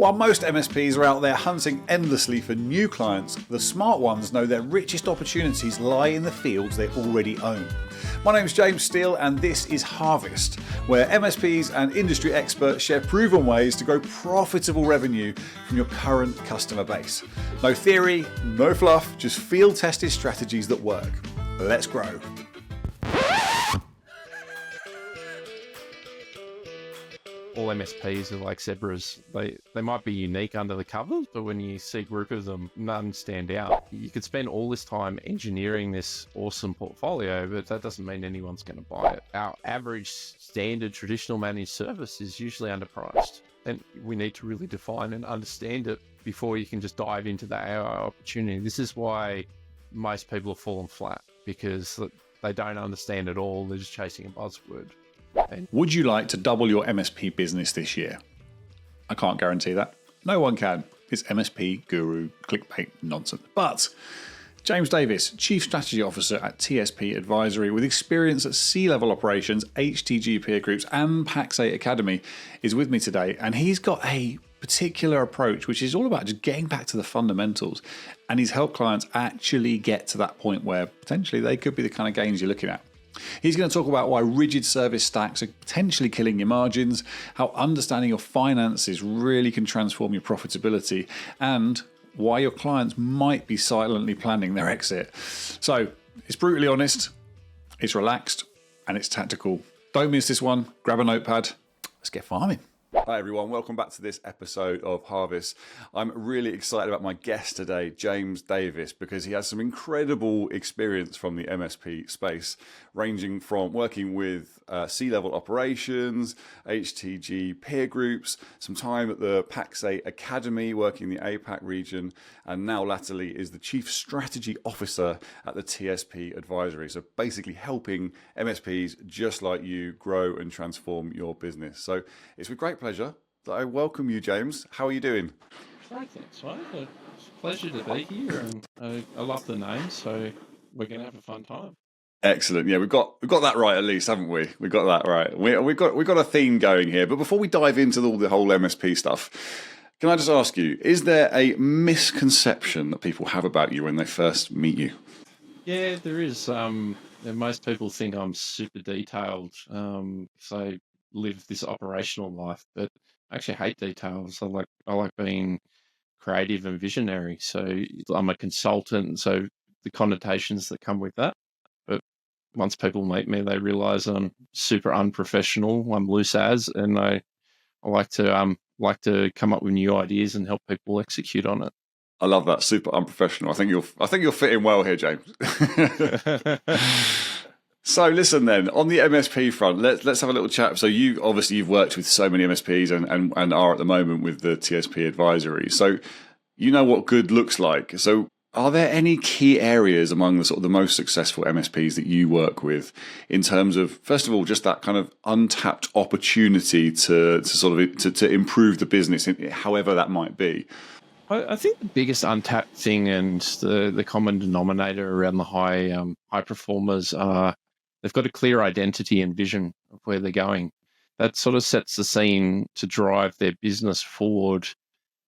While most MSPs are out there hunting endlessly for new clients, the smart ones know their richest opportunities lie in the fields they already own. My name's James Steele and this is Harvest, where MSPs and industry experts share proven ways to grow profitable revenue from your current customer base. No theory, no fluff, just field-tested strategies that work. Let's grow. All MSPs are like zebras. They might be unique under the covers, but when you see a group of them, none stand out. You could spend all this time engineering this awesome portfolio, but that doesn't mean anyone's going to buy it. Our average standard traditional managed service is usually underpriced, and we need to really define and understand it before you can just dive into the AI opportunity. This is why most people have fallen flat, because they don't understand it all. They're just chasing a buzzword. Would you like to double your MSP business this year? I can't guarantee that. No one can. It's MSP guru clickbait nonsense. But James Davis, Chief Strategy Officer at TSP Advisory, with experience at C-level operations, HTG peer groups, and PAX8 Academy, is with me today. And he's got a particular approach, which is all about just getting back to the fundamentals. And he's helped clients actually get to that point where potentially they could be the kind of gains you're looking at. He's going to talk about why rigid service stacks are potentially killing your margins, how understanding your finances really can transform your profitability, and why your clients might be silently planning their exit. So it's brutally honest, it's relaxed, and it's tactical. Don't miss this one. Grab a notepad. Let's get farming. Hi everyone, welcome back to this episode of Harvest. I'm really excited about my guest today, James Davis, because he has some incredible experience from the MSP space, ranging from working with C-level operations, HTG peer groups, some time at the PAX8 Academy working in the APAC region, and now latterly is the Chief Strategy Officer at the TSP Advisory. So basically helping MSPs just like you grow and transform your business. So it's with great pleasure that I welcome you, James. How are you doing? Thanks, mate. It's a pleasure to be here, and I love the name, so we're going to have a fun time. Excellent. Yeah, we've got that right at least, haven't we? We got that right. We've got a theme going here. But before we dive into the whole MSP stuff, can I just ask you, is there a misconception that people have about you when they first meet you? Yeah, there is. Most people think I'm super detailed, so I live this operational life, but I actually hate details. I like being creative and visionary. So I'm a consultant, so the connotations that come with that. But once people meet me, they realize I'm super unprofessional. I'm loose as, and I like to come up with new ideas and help people execute on it. I love that. Super unprofessional. I think you'll fit in well here, James. So listen then, on the MSP front, let's have a little chat. So you've worked with so many MSPs and are at the moment with the TSP Advisory. So you know what good looks like. So are there any key areas among the sort of the most successful MSPs that you work with in terms of, first of all, just that kind of untapped opportunity to improve the business, however that might be? I think the biggest untapped thing and the common denominator around the high performers are they've got a clear identity and vision of where they're going. That sort of sets the scene to drive their business forward,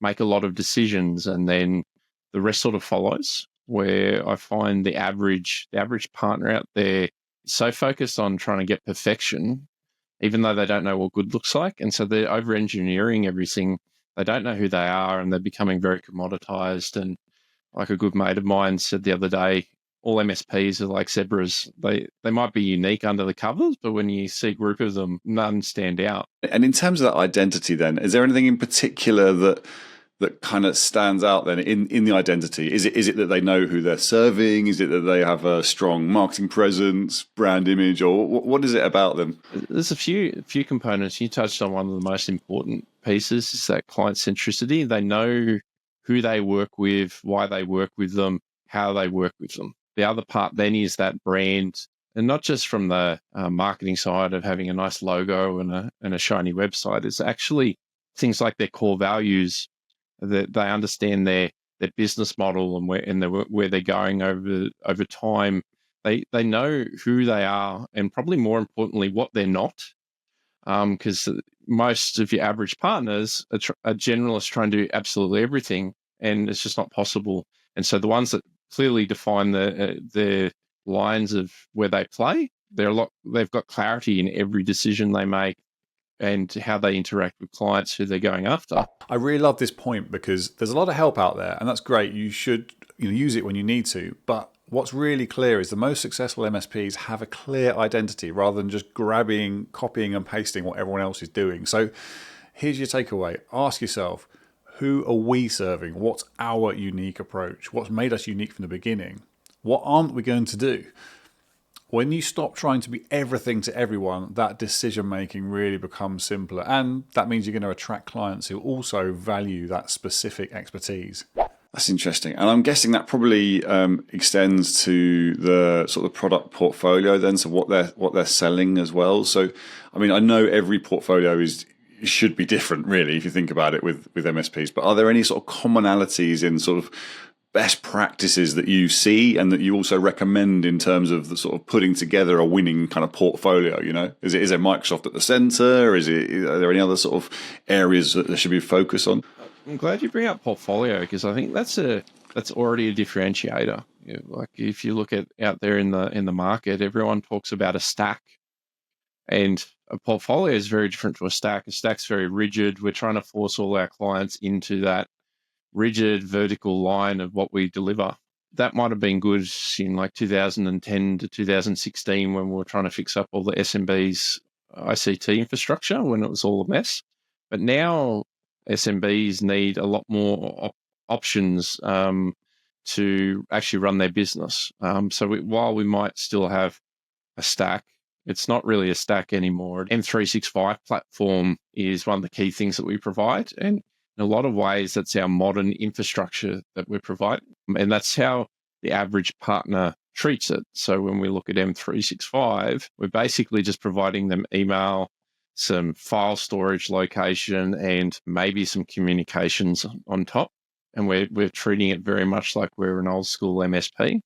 make a lot of decisions, and then the rest sort of follows. Where I find the average partner out there is so focused on trying to get perfection, even though they don't know what good looks like, and so they're over-engineering everything. They don't know who they are, and they're becoming very commoditized. And like a good mate of mine said the other day, all MSPs are like zebras. They might be unique under the covers, but when you see a group of them, none stand out. And in terms of that identity then, is there anything in particular that kind of stands out then in the identity? Is it that they know who they're serving? Is it that they have a strong marketing presence, brand image, or what is it about them? There's a few components. You touched on one of the most important pieces, is that client centricity. They know who they work with, why they work with them, how they work with them. The other part then is that brand, and not just from the marketing side of having a nice logo and a shiny website. It's actually things like their core values, that they understand their business model and where they're going over time. They know who they are, and probably more importantly, what they're not. Because most of your average partners are generalists trying to do absolutely everything, and it's just not possible. And so the ones that clearly define the lines of where they play, they've got clarity in every decision they make and how they interact with clients who they're going after. I really love this point because there's a lot of help out there, and that's great. You should use it when you need to. But what's really clear is the most successful MSPs have a clear identity rather than just grabbing, copying, and pasting what everyone else is doing. So here's your takeaway. Ask yourself, who are we serving? What's our unique approach? What's made us unique from the beginning? What aren't we going to do? When you stop trying to be everything to everyone, that decision making really becomes simpler. And that means you're going to attract clients who also value that specific expertise. That's interesting. And I'm guessing that probably extends to the sort of product portfolio then, so what they're selling as well. So, I mean, I know every portfolio should be different, really, if you think about it with MSPs. But are there any sort of commonalities in sort of best practices that you see and that you also recommend in terms of the sort of putting together a winning kind of portfolio? Is there Microsoft at the center? Are there any other sort of areas that there should be focus on? I'm glad you bring up portfolio, because I think that's already a differentiator. Like if you look at out there in the market, everyone talks about a stack, and a portfolio is very different to a stack. A stack's very rigid. We're trying to force all our clients into that rigid vertical line of what we deliver. That might have been good in like 2010 to 2016 when we were trying to fix up all the SMBs ICT infrastructure when it was all a mess. But now SMBs need a lot more options to actually run their business. So while we might still have a stack, it's not really a stack anymore. M365 platform is one of the key things that we provide. And in a lot of ways, that's our modern infrastructure that we're providing. And that's how the average partner treats it. So when we look at M365, we're basically just providing them email, some file storage location, and maybe some communications on top. And we're treating it very much like we're an old school MSP.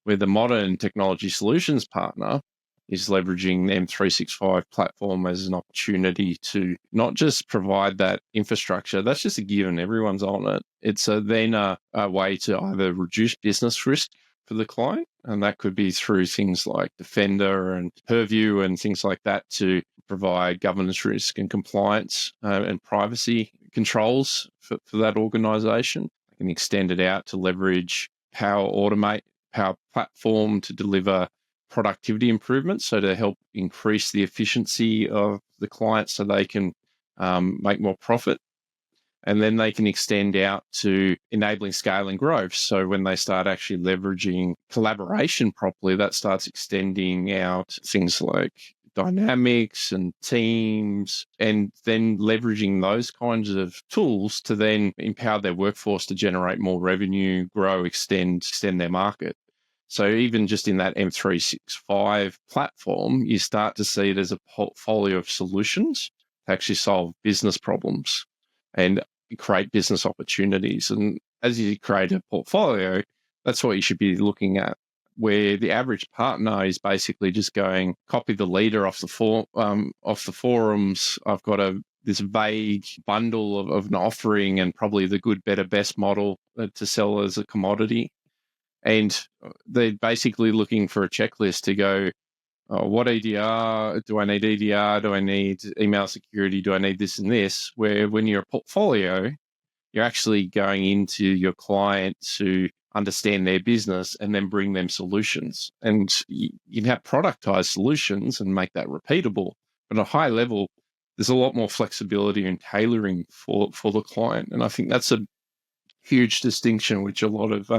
Where the modern technology solutions partner is leveraging the M365 platform as an opportunity to not just provide that infrastructure. That's just a given. Everyone's on it. It's then a way to either reduce business risk for the client, and that could be through things like Defender and Purview and things like that to provide governance risk and compliance and privacy controls for that organization. I can extend it out to leverage Power Automate, Power Platform to deliver productivity improvements, so to help increase the efficiency of the client so they can make more profit. And then they can extend out to enabling scale and growth. So when they start actually leveraging collaboration properly, that starts extending out things like Dynamics and Teams, and then leveraging those kinds of tools to then empower their workforce to generate more revenue, grow, extend their market. So even just in that M365 platform, you start to see it as a portfolio of solutions to actually solve business problems and create business opportunities. And as you create a portfolio, that's what you should be looking at, where the average partner is basically just going, copy the leader off the forums. I've got this vague bundle of an offering and probably the good, better, best model to sell as a commodity. And they're basically looking for a checklist to go, what EDR? Do I need EDR? Do I need email security? Do I need this and this? Where when you're a portfolio, you're actually going into your client to understand their business and then bring them solutions. And you can have productized solutions and make that repeatable. But at a high level, there's a lot more flexibility and tailoring for the client. And I think that's a huge distinction, which a lot of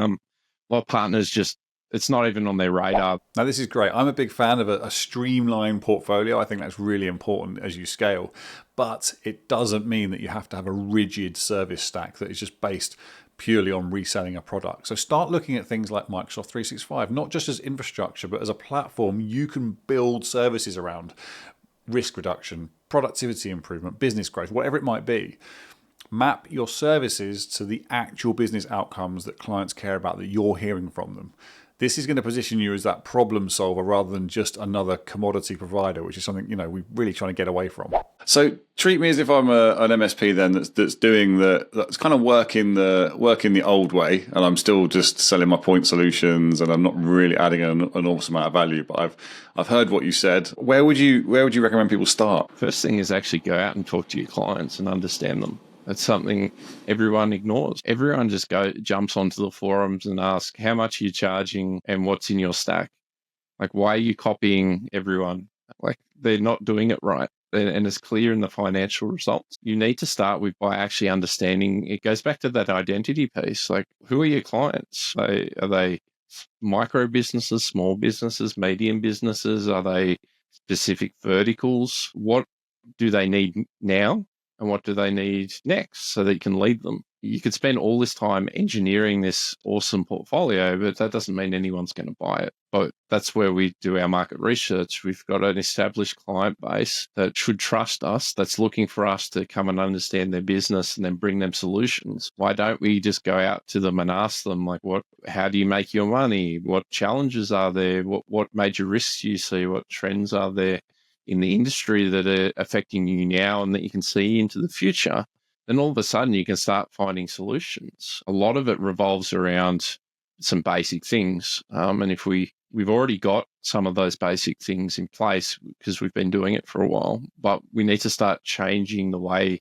partners it's not even on their radar. Now, this is great. I'm a big fan of a streamlined portfolio. I think that's really important as you scale. But it doesn't mean that you have to have a rigid service stack that is just based purely on reselling a product. So start looking at things like Microsoft 365, not just as infrastructure, but as a platform you can build services around. Risk reduction, productivity improvement, business growth, whatever it might be. Map your services to the actual business outcomes that clients care about, that you're hearing from them. This is going to position you as that problem solver rather than just another commodity provider, which is something, we're really trying to get away from. So treat me as if I'm an MSP then that's doing that's kind of working the old way, and I'm still just selling my point solutions, and I'm not really adding an enormous amount of value. But I've heard what you said. Where would you recommend people start? First thing is actually go out and talk to your clients and understand them. That's something everyone ignores. Everyone just jumps onto the forums and asks, how much are you charging and what's in your stack? Like, why are you copying everyone? Like, they're not doing it right. And it's clear in the financial results. You need to start by actually understanding. It goes back to that identity piece. Like, who are your clients? Are they micro businesses, small businesses, medium businesses? Are they specific verticals? What do they need now? And what do they need next so that you can lead them? You could spend all this time engineering this awesome portfolio, but that doesn't mean anyone's going to buy it. But that's where we do our market research. We've got an established client base that should trust us, that's looking for us to come and understand their business and then bring them solutions. Why don't we just go out to them and ask them, like, how do you make your money? What challenges are there? What major risks do you see? What trends are there in the industry that are affecting you now and that you can see into the future? Then all of a sudden you can start finding solutions. A lot of it revolves around some basic things. And if we've already got some of those basic things in place because we've been doing it for a while, but we need to start changing the way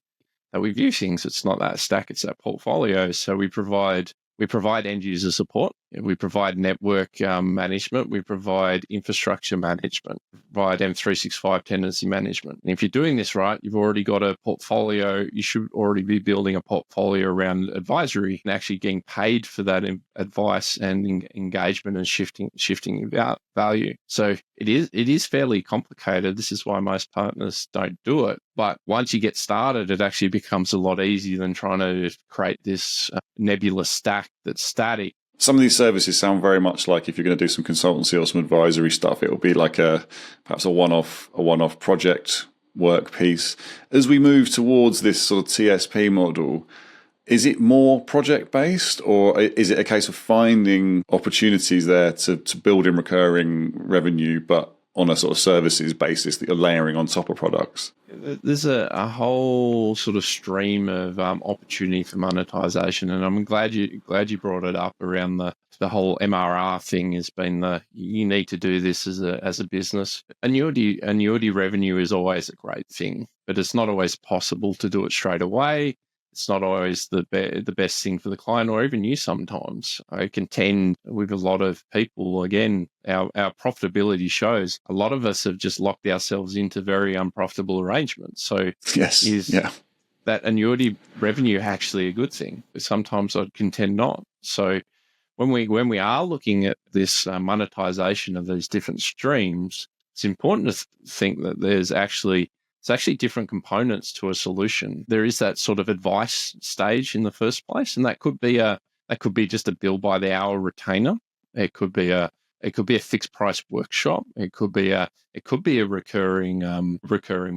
that we view things. It's not that stack, it's that portfolio. So we provide end user support. We provide network management. We provide infrastructure management. We provide M365 tenancy management. And if you're doing this right, you've already got a portfolio. You should already be building a portfolio around advisory and actually getting paid for that advice and engagement and shifting value. So it is fairly complicated. This is why most partners don't do it. But once you get started, it actually becomes a lot easier than trying to create this nebulous stack that's static. Some of these services sound very much like if you're going to do some consultancy or some advisory stuff, it will be like perhaps a one-off project work piece. As we move towards this sort of TSP model, is it more project-based, or is it a case of finding opportunities there to build in recurring revenue, but on a sort of services basis that you're layering on top of products? There's a whole sort of stream of opportunity for monetization, and I'm glad you brought it up around the whole MRR thing. Has been you need to do this as a business. Annuity revenue is always a great thing, but it's not always possible to do it straight away. It's not always the best thing for the client or even you sometimes. I contend with a lot of people, again, our profitability shows a lot of us have just locked ourselves into very unprofitable arrangements. So that annuity revenue actually a good thing? But sometimes I'd contend not. So when we are looking at this monetization of these different streams, it's important to think that there's actually different components to a solution. There is that sort of advice stage in the first place, and that could be just a bill by the hour retainer. It could be a fixed price workshop. It could be a recurring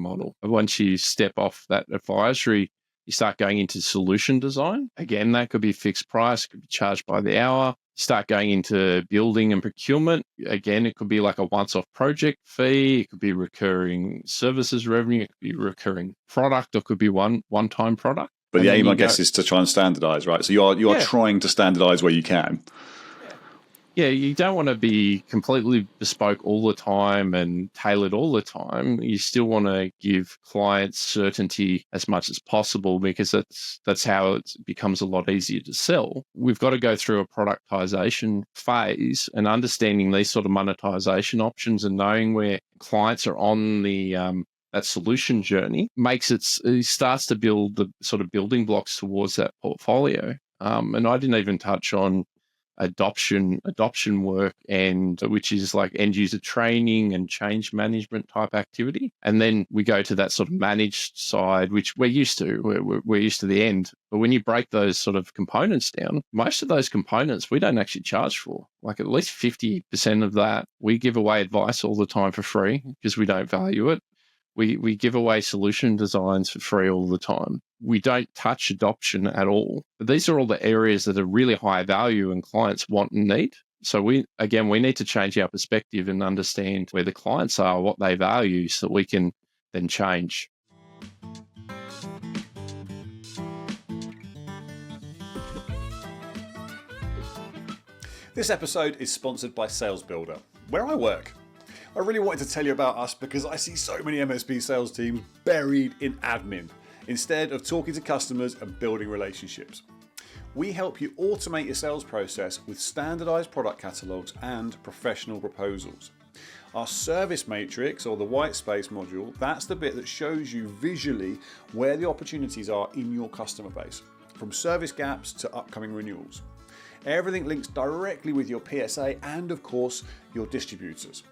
model. Once you step off that advisory, you start going into solution design. Again, that could be fixed price, could be charged by the hour. Start going into building and procurement. Again, it could be like a once-off project fee. It could be recurring services revenue. It could be recurring product, or it could be one-time product. But the aim, I guess, is to try and standardize, right? So you are trying to standardize where you can. Yeah, you don't want to be completely bespoke all the time and tailored all the time. You still want to give clients certainty as much as possible, because that's how it becomes a lot easier to sell. We've got to go through a productization phase, and understanding these sort of monetization options and knowing where clients are on the that solution journey it starts to build the sort of building blocks towards that portfolio. And I didn't even touch on adoption work, and which is like end user training and change management type activity. And then we go to that sort of managed side, which we're used to. We're used to the end. But when you break those sort of components down, most of those components we don't actually charge for. Like at least 50% of that, we give away advice all the time for free because we don't value it. We give away solution designs for free all the time. We don't touch adoption at all. But these are all the areas that are really high value and clients want and need. So we need to change our perspective and understand where the clients are, what they value, so that we can then change. This episode is sponsored by Sales Builder, where I work. I really wanted to tell you about us because I see so many MSP sales teams buried in admin instead of talking to customers and building relationships. We help you automate your sales process with standardized product catalogs and professional proposals. Our service matrix, or the white space module, that's the bit that shows you visually where the opportunities are in your customer base, from service gaps to upcoming renewals. Everything links directly with your PSA and, of course, your distributors.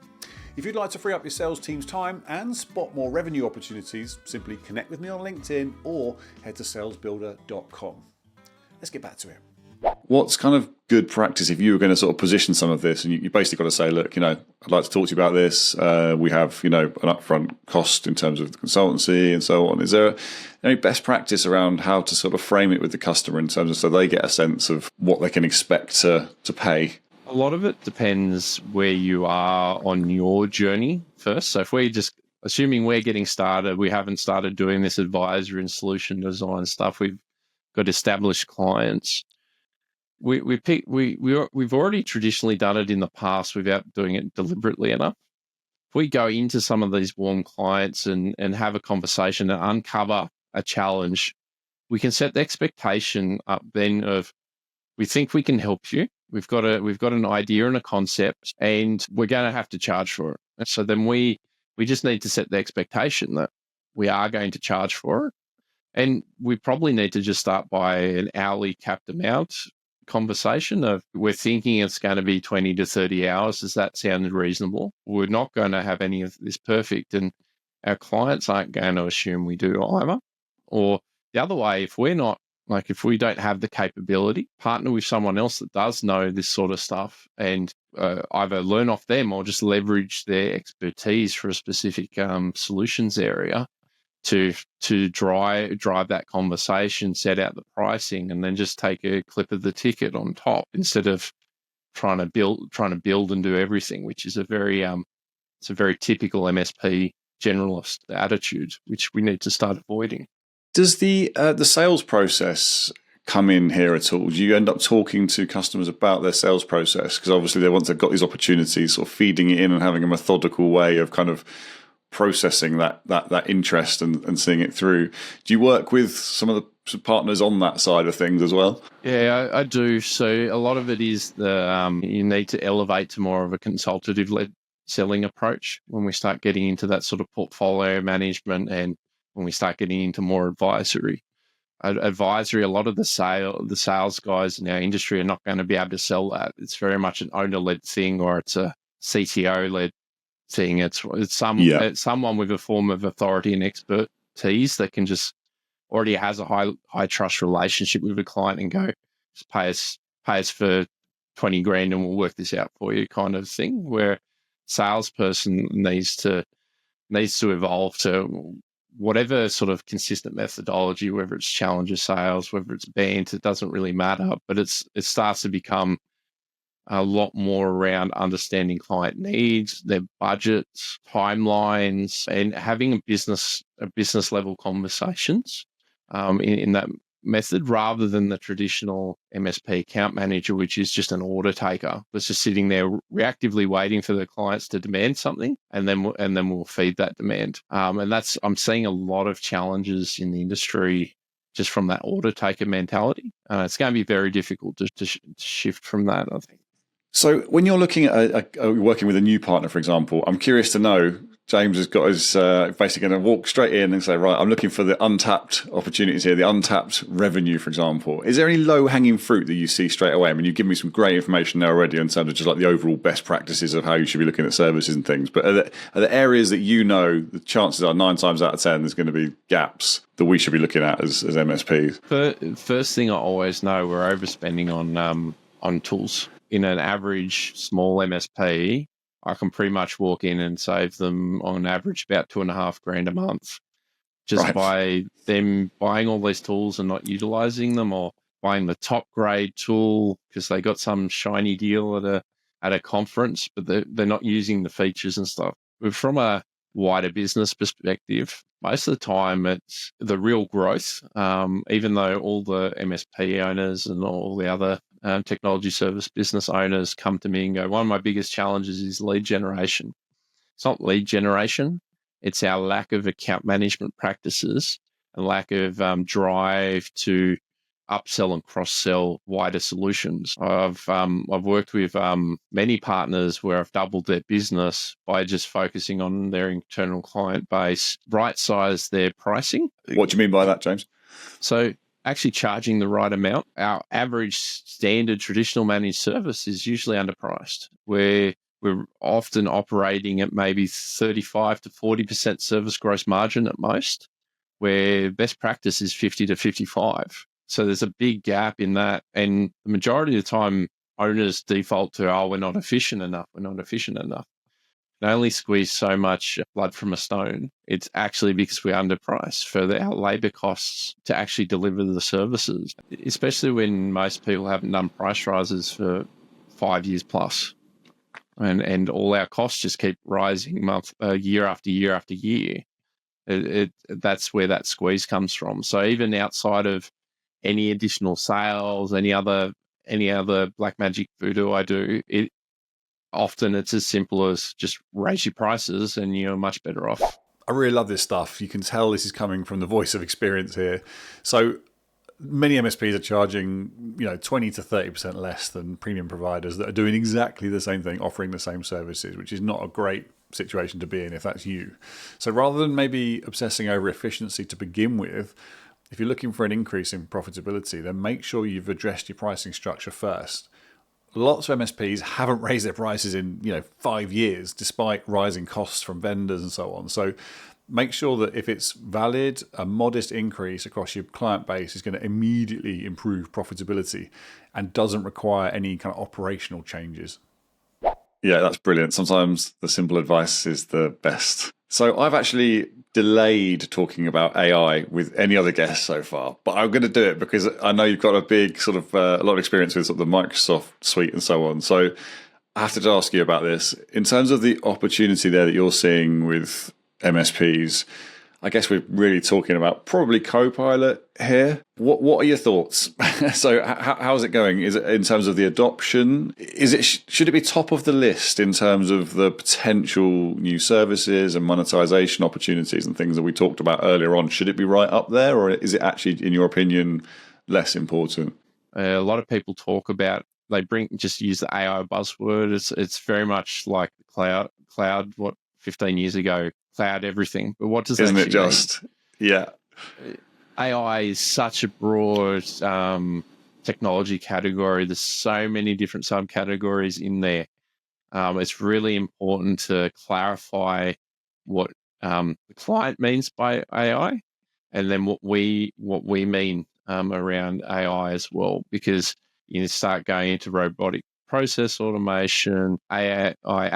If you'd like to free up your sales team's time and spot more revenue opportunities, simply connect with me on LinkedIn or head to salesbuilder.com. Let's get back to it. What's kind of good practice if you were going to sort of position some of this, and you basically got to say, look, I'd like to talk to you about this. We have, an upfront cost in terms of the consultancy and so on. Is there any best practice around how to sort of frame it with the customer in terms of so they get a sense of what they can expect to pay? A lot of it depends where you are on your journey first. So if we're just assuming we're getting started, we haven't started doing this advisory and solution design stuff, we've got established clients. We've already traditionally done it in the past without doing it deliberately enough. If we go into some of these warm clients and have a conversation and uncover a challenge, we can set the expectation up then of, we think we can help you. We've got an idea and a concept, and we're going to have to charge for it. And so then we just need to set the expectation that we are going to charge for it. And we probably need to just start by an hourly capped amount conversation of, we're thinking it's going to be 20 to 30 hours. Does that sound reasonable? We're not going to have any of this perfect, and our clients aren't going to assume we do either. Or the other way, if we don't have the capability, partner with someone else that does know this sort of stuff, and either learn off them or just leverage their expertise for a specific solutions area to drive that conversation, set out the pricing, and then just take a clip of the ticket on top instead of trying to build and do everything, which is a very typical MSP generalist attitude, which we need to start avoiding. Does the sales process come in here at all? Do you end up talking to customers about their sales process? Because obviously once they've got these opportunities, sort of feeding it in and having a methodical way of kind of processing that interest and seeing it through. Do you work with some of the partners on that side of things as well? Yeah, I do. So a lot of it is you need to elevate to more of a consultative-led selling approach when we start getting into that sort of portfolio management, and when we start getting into more advisory. Advisory, a lot of the sales guys in our industry are not going to be able to sell that. It's very much an owner-led thing, or it's a CTO-led thing. It's someone with a form of authority and expertise that can just already has a high trust relationship with a client and go, just pay us for 20 grand and we'll work this out for you, kind of thing. Where salesperson needs to evolve to whatever sort of consistent methodology, whether it's challenger sales, whether it's BANT, it doesn't really matter, but it starts to become a lot more around understanding client needs, their budgets, timelines, and having a business level conversations in that method, rather than the traditional MSP account manager, which is just an order taker that's just sitting there reactively waiting for the clients to demand something, and then we'll feed that demand. And I'm seeing a lot of challenges in the industry just from that order taker mentality. It's going to be very difficult to shift from that, I think. So when you're looking at working with a new partner, for example, I'm curious to know, James has got his basically going to walk straight in and say, right, I'm looking for the untapped opportunities here, the untapped revenue, for example. Is there any low-hanging fruit that you see straight away? I mean, you've given me some great information there already in terms of just like the overall best practices of how you should be looking at services and things. But are there areas that the chances are 9 times out of 10 there's going to be gaps that we should be looking at as MSPs? First thing I always know, we're overspending on tools. In an average small MSP, I can pretty much walk in and save them on average about $2,500 a month, just by them buying all these tools and not utilizing them, or buying the top grade tool because they got some shiny deal at a conference, but they're not using the features and stuff. But from a wider business perspective, most of the time it's the real growth, even though all the MSP owners and all the other technology service business owners come to me and go, one of my biggest challenges is lead generation. It's not lead generation, it's our lack of account management practices and lack of drive to upsell and cross-sell wider solutions. I've worked with many partners where I've doubled their business by just focusing on their internal client base, right-size their pricing. What do you mean by that, James? So actually charging the right amount. Our average standard traditional managed service is usually underpriced, where we're often operating at maybe 35 to 40% service gross margin at most, where best practice is 50 to 55. So there's a big gap in that. And the majority of the time, owners default to, we're not efficient enough. We're not efficient enough. You can only squeeze so much blood from a stone. It's actually because we're underpriced for our labour costs to actually deliver the services, especially when most people haven't done price rises for 5 years plus. And all our costs just keep rising year after year after year. That's where that squeeze comes from. So even outside of any additional sales, any other black magic voodoo I do, often it's as simple as just raise your prices and you're much better off. I really love this stuff. You can tell this is coming from the voice of experience here. So many MSPs are charging, 20 to 30% less than premium providers that are doing exactly the same thing, offering the same services, which is not a great situation to be in if that's you. So rather than maybe obsessing over efficiency to begin with, if you're looking for an increase in profitability, then make sure you've addressed your pricing structure first. Lots of MSPs haven't raised their prices in 5 years, despite rising costs from vendors and so on. So make sure that if it's valid, a modest increase across your client base is going to immediately improve profitability and doesn't require any kind of operational changes. Yeah, that's brilliant. Sometimes the simple advice is the best. So I've actually delayed talking about AI with any other guest so far, but I'm going to do it because I know you've got a big a lot of experience with sort of the Microsoft suite and so on. So I have to ask you about this. In terms of the opportunity there that you're seeing with MSPs, I guess we're really talking about probably Copilot here. What are your thoughts? So how's it going? Is it in terms of the adoption? Should it be top of the list in terms of the potential new services and monetization opportunities and things that we talked about earlier on? Should it be right up there, or is it actually, in your opinion, less important? A lot of people talk about, just use the AI buzzword. It's very much like cloud. 15 years ago, cloud everything. But what does that mean? Isn't it just? Yeah. AI is such a broad technology category. There's so many different subcategories in there. It's really important to clarify what the client means by AI, and then what we mean around AI as well, because you start going into robotic process automation, AI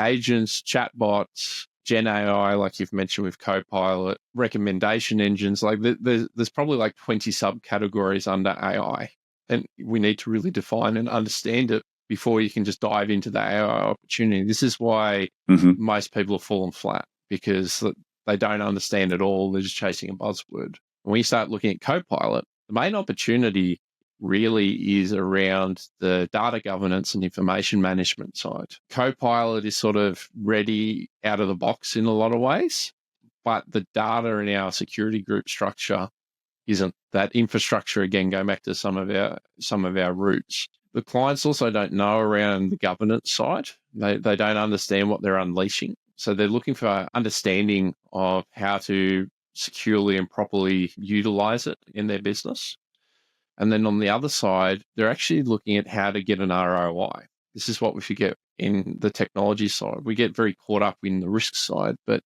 agents, chatbots, Gen AI, like you've mentioned with Copilot, recommendation engines. Like there's probably like 20 subcategories under AI, and we need to really define and understand it before you can just dive into the AI opportunity. This is why most people have fallen flat, because they don't understand it all. They're just chasing a buzzword. When you start looking at Copilot, the main opportunity really is around the data governance and information management side. Copilot is sort of ready out of the box in a lot of ways, but the data in our security group structure isn't. That infrastructure, again, going back to some of our roots. The clients also don't know around the governance side. They don't understand what they're unleashing. So they're looking for understanding of how to securely and properly utilize it in their business. And then on the other side, they're actually looking at how to get an ROI. This is what we forget in the technology side. We get very caught up in the risk side, but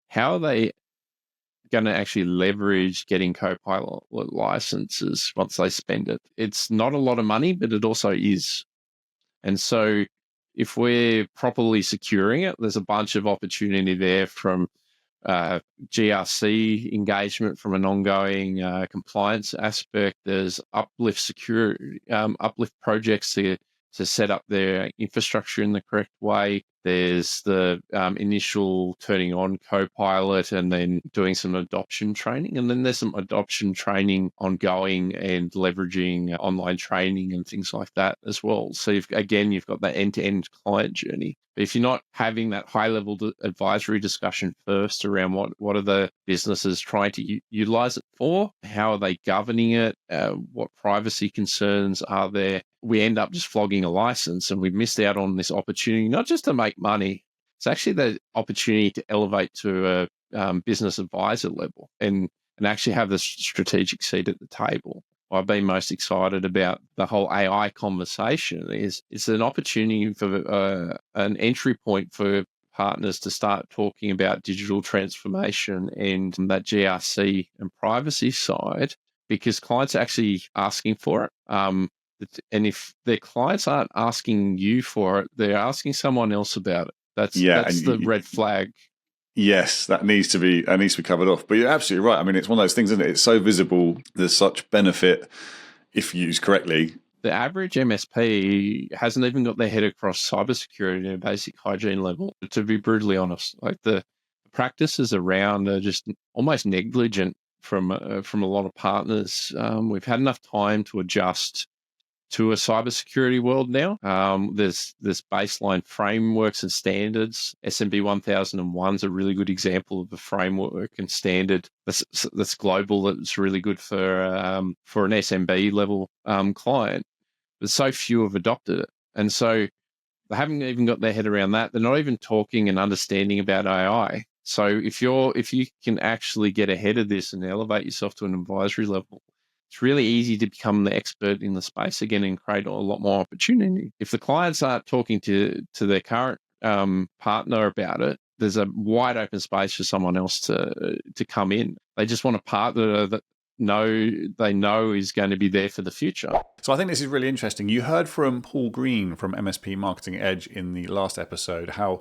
how are they going to actually leverage getting Copilot licenses once they spend it? It's not a lot of money, but it also is. And so if we're properly securing it, there's a bunch of opportunity there from GRC engagement from an ongoing compliance aspect. There's uplift projects to to set up their infrastructure in the correct way. There's the initial turning on Copilot and then doing some adoption training. And then there's some adoption training ongoing and leveraging online training and things like that as well. So you've got that end-to-end client journey. But if you're not having that high-level advisory discussion first around what are the businesses trying to utilize it for, how are they governing it, what privacy concerns are there, we end up just flogging a license, and we've missed out on this opportunity, not just to make money, it's actually the opportunity to elevate to a business advisor level and actually have the strategic seat at the table. I've been most excited about the whole AI conversation is it's an opportunity for an entry point for partners to start talking about digital transformation and that GRC and privacy side, because clients are actually asking for it. And if their clients aren't asking you for it, they're asking someone else about it. That's the red flag. Yes, that needs to be covered off. But you're absolutely right. I mean, it's one of those things, isn't it? It's so visible. There's such benefit if used correctly. The average MSP hasn't even got their head across cybersecurity at a basic hygiene level. To be brutally honest, like the practices around are just almost negligent from a lot of partners. We've had enough time to adjust to a cybersecurity world now. There's baseline frameworks and standards. SMB 1001 is a really good example of a framework and standard that's global, that's really good for an SMB level client. But so few have adopted it. And so they haven't even got their head around that. They're not even talking and understanding about AI. So if you can actually get ahead of this and elevate yourself to an advisory level, it's really easy to become the expert in the space again and create a lot more opportunity. If the clients aren't talking to their current partner about it, there's a wide open space for someone else to come in. They just want a partner that they know is going to be there for the future. So I think this is really interesting. You heard from Paul Green from MSP Marketing Edge in the last episode how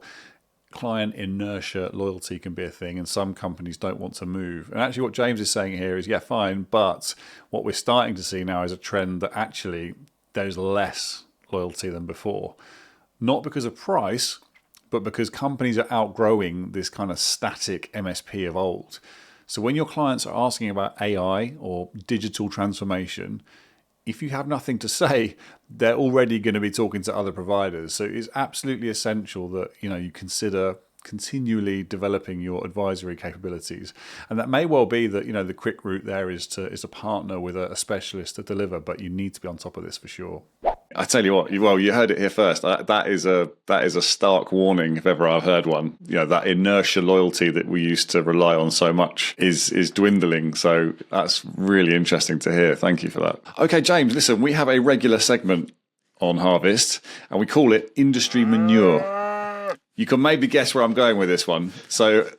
client inertia, loyalty can be a thing, and some companies don't want to move. And actually what James is saying here is, yeah, fine, but what we're starting to see now is a trend that actually there's less loyalty than before. Not because of price, but because companies are outgrowing this kind of static MSP of old. So when your clients are asking about AI or digital transformation, if you have nothing to say, they're already going to be talking to other providers. So it's absolutely essential that you consider continually developing your advisory capabilities. And that may well be that the quick route there is to partner with a specialist to deliver, but you need to be on top of this for sure. I tell you what, you heard it here first. That is a stark warning if ever I've heard one. That inertia loyalty that we used to rely on so much is dwindling. So that's really interesting to hear. Thank you for that. Okay, James, listen, we have a regular segment on Harvest and we call it Industry Manure. You can maybe guess where I'm going with this one. So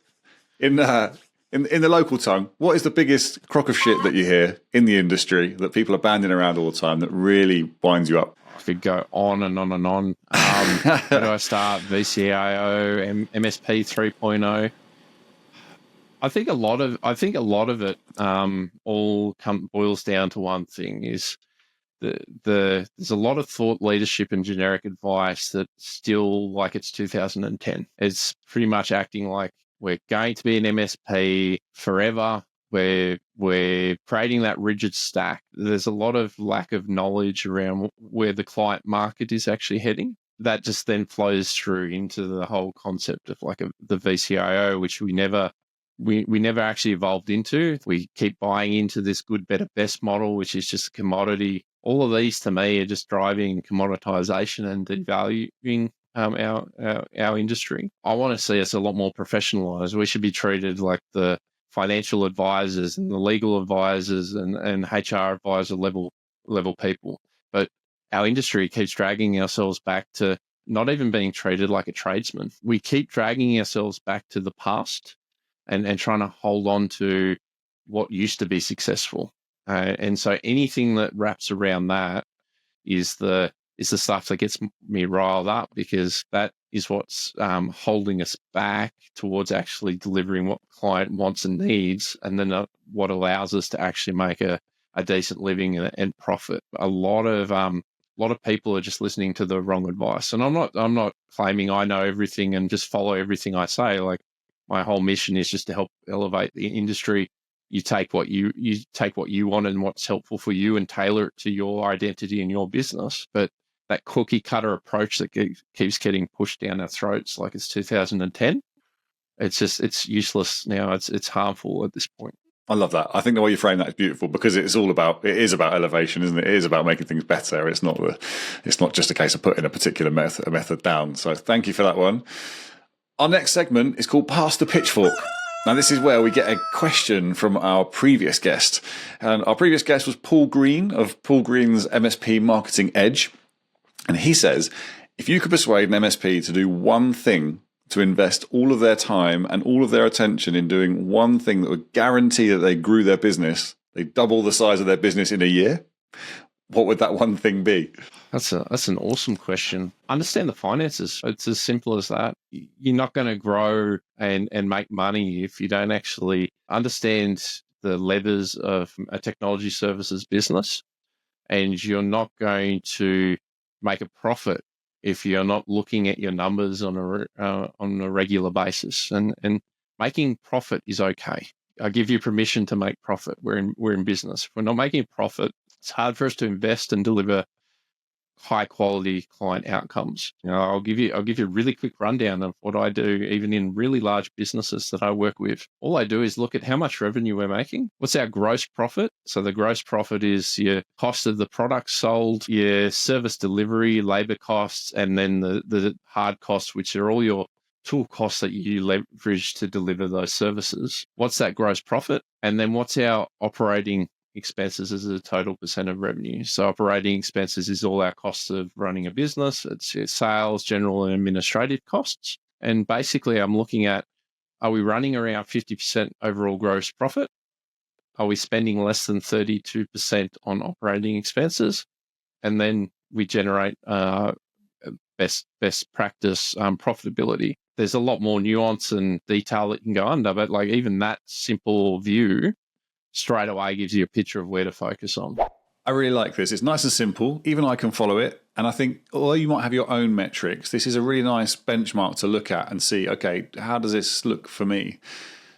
in the local tongue, what is the biggest crock of shit that you hear in the industry that people are banding around all the time that really winds you up? I could go on and on and on. Where do I start? VCIO, MSP 3.0. I think a lot of it all boils down to one thing: is there's a lot of thought leadership and generic advice that's still like it's 2010. It's pretty much acting like we're going to be an MSP forever. We're creating that rigid stack. There's a lot of lack of knowledge around where the client market is actually heading. That just then flows through into the whole concept of like the VCIO, which we never actually evolved into. We keep buying into this good, better, best model, which is just a commodity. All of these to me are just driving commoditization and devaluing our industry. I want to see us a lot more professionalized. We should be treated like the financial advisors and the legal advisors and HR advisor level people. But our industry keeps dragging ourselves back to not even being treated like a tradesman. We keep dragging ourselves back to the past and trying to hold on to what used to be successful. And so anything that wraps around that is the stuff that gets me riled up, because that is what's holding us back towards actually delivering what the client wants and needs, and then what allows us to actually make a decent living and profit. A lot of A lot of people are just listening to the wrong advice. And I'm not claiming I know everything and just follow everything I say. Like, my whole mission is just to help elevate the industry. You take what you take what you want and what's helpful for you and tailor it to your identity and your business. But that cookie cutter approach that keeps getting pushed down our throats like it's 2010, it's useless now. It's harmful at this point. I love that. I think the way you frame that is beautiful, because it is about elevation, isn't it? It is about making things better. It's not just a case of putting a particular method down. So thank you for that one. Our next segment is called Pass the Pitchfork. Now, this is where we get a question from our previous guest. And our previous guest was Paul Green of Paul Green's MSP Marketing Edge. And he says, if you could persuade an MSP to do one thing, to invest all of their time and all of their attention in doing one thing that would guarantee that they grew their business, they double the size of their business in a year, what would that one thing be? That's an awesome question. Understand the finances. It's as simple as that. You're not going to grow and make money if you don't actually understand the levers of a technology services business, and you're not going to make a profit if you're not looking at your numbers on a regular basis. And making profit is okay. I give you permission to make profit. We're in business. If we're not making a profit, it's hard for us to invest and deliver high quality client outcomes. I'll give you a really quick rundown of what I do, even in really large businesses that I work with. All I do is look at how much revenue we're making. What's our gross profit? So the gross profit is your cost of the product sold, your service delivery, labor costs, and then the hard costs, which are all your tool costs that you leverage to deliver those services. What's that gross profit? And then what's our operating expenses as a total percent of revenue? So operating expenses is all our costs of running a business. It's your sales, general and administrative costs. And basically I'm looking at, are we running around 50% overall gross profit? Are we spending less than 32% on operating expenses? And then we generate best practice profitability. There's a lot more nuance and detail that can go under, but like even that simple view straight away gives you a picture of where to focus on. I really like this. It's nice and simple. Even I can follow it. And I think, although you might have your own metrics, this is a really nice benchmark to look at and see, okay, how does this look for me?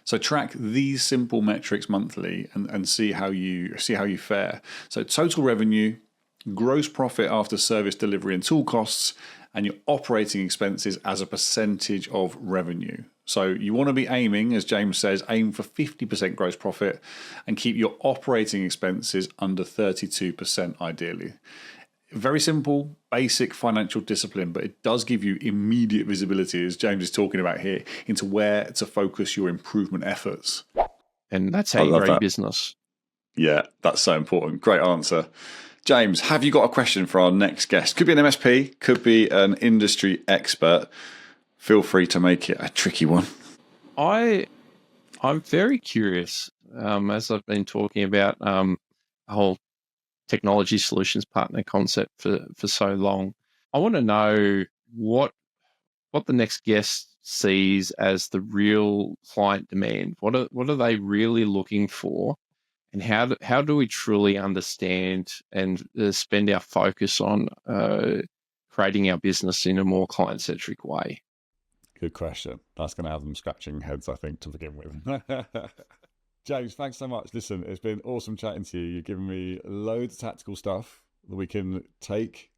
So track these simple metrics monthly and see how you fare. So total revenue, gross profit after service delivery and tool costs, and your operating expenses as a percentage of revenue. So you want to be aiming, as James says, aim for 50% gross profit and keep your operating expenses under 32% ideally. Very simple, basic financial discipline, but it does give you immediate visibility, as James is talking about here, into where to focus your improvement efforts. And that's how you grow your business. Yeah, that's so important. Great answer. James, have you got a question for our next guest? Could be an MSP, could be an industry expert. Feel free to make it a tricky one. I'm very curious, as I've been talking about the whole technology solutions partner concept for so long. I want to know what the next guest sees as the real client demand. What are they really looking for? And how do we truly understand and spend our focus on creating our business in a more client-centric way? Good question. That's going to have them scratching heads, I think, to begin with. James, thanks so much. Listen, it's been awesome chatting to you. You've given me loads of tactical stuff that we can take,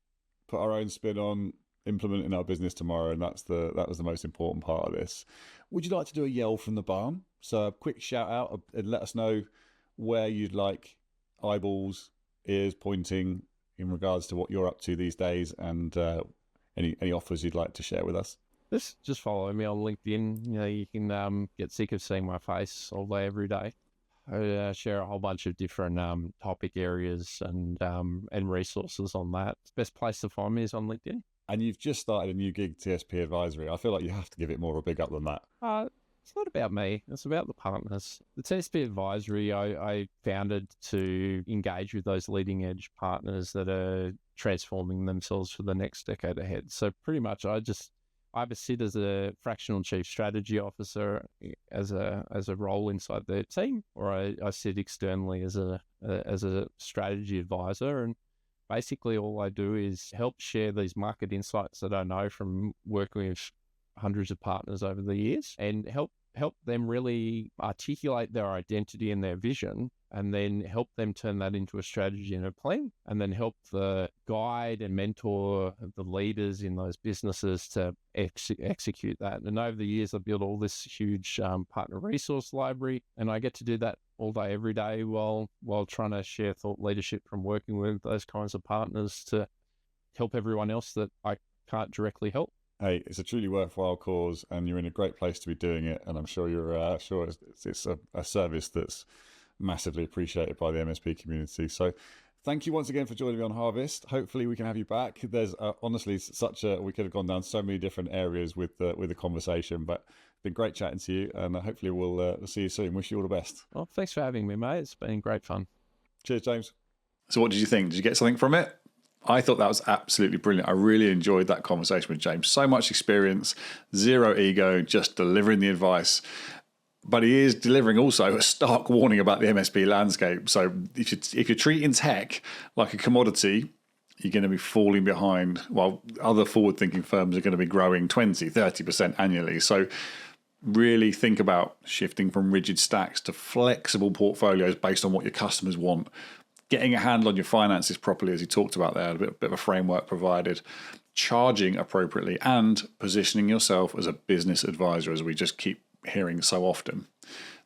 put our own spin on, implement in our business tomorrow, and that was the most important part of this. Would you like to do a yell from the barn? So a quick shout out and let us know where you'd like eyeballs, ears pointing in regards to what you're up to these days, and any offers you'd like to share with us. Just follow me on LinkedIn. You can get sick of seeing my face all day, every day. I share a whole bunch of different topic areas and resources on that. The best place to find me is on LinkedIn. And you've just started a new gig, TSP Advisory. I feel like you have to give it more of a big up than that. It's not about me. It's about the partners. The TSP Advisory I founded to engage with those leading edge partners that are transforming themselves for the next decade ahead. So pretty much I sit as a fractional chief strategy officer as a role inside the team, or I sit externally as a strategy advisor, and Basically, all I do is help share these market insights that I know from working with hundreds of partners over the years, and help them really articulate their identity and their vision, and then help them turn that into a strategy and a plan, and then help the guide and mentor the leaders in those businesses to execute that. And over the years, I've built all this huge partner resource library, and I get to do that all day, every day, while trying to share thought leadership from working with those kinds of partners to help everyone else that I can't directly help. Hey, it's a truly worthwhile cause, and you're in a great place to be doing it. And I'm sure you're sure it's a service that's massively appreciated by the MSP community. So, thank you once again for joining me on Harvest. Hopefully, we can have you back. There's honestly we could have gone down so many different areas with the conversation, but it's been great chatting to you, and hopefully we'll see you soon. Wish you all the best. Well, thanks for having me, mate. It's been great fun. Cheers, James. So what did you think? Did you get something from it? I thought that was absolutely brilliant. I really enjoyed that conversation with James. So much experience, zero ego, just delivering the advice. But he is delivering also a stark warning about the MSP landscape. So if you're treating tech like a commodity, you're going to be falling behind while other forward-thinking firms are going to be growing 20, 30% annually. So really think about shifting from rigid stacks to flexible portfolios based on what your customers want. Getting a handle on your finances properly, as you talked about there, a bit of a framework provided, charging appropriately, and positioning yourself as a business advisor, as we just keep hearing so often.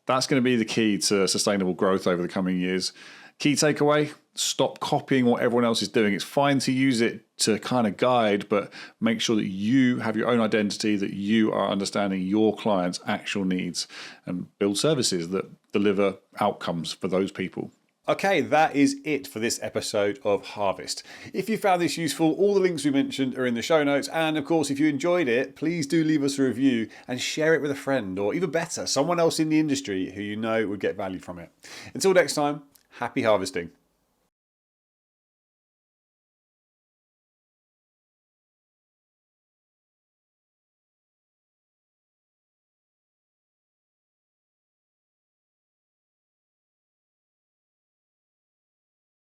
That's going to be the key to sustainable growth over the coming years. Key takeaway, stop copying what everyone else is doing. It's fine to use it to kind of guide, but make sure that you have your own identity, that you are understanding your clients' actual needs, and build services that deliver outcomes for those people. Okay, that is it for this episode of Harvest. If you found this useful, all the links we mentioned are in the show notes. And of course, if you enjoyed it, please do leave us a review and share it with a friend, or even better, someone else in the industry who you know would get value from it. Until next time, happy harvesting.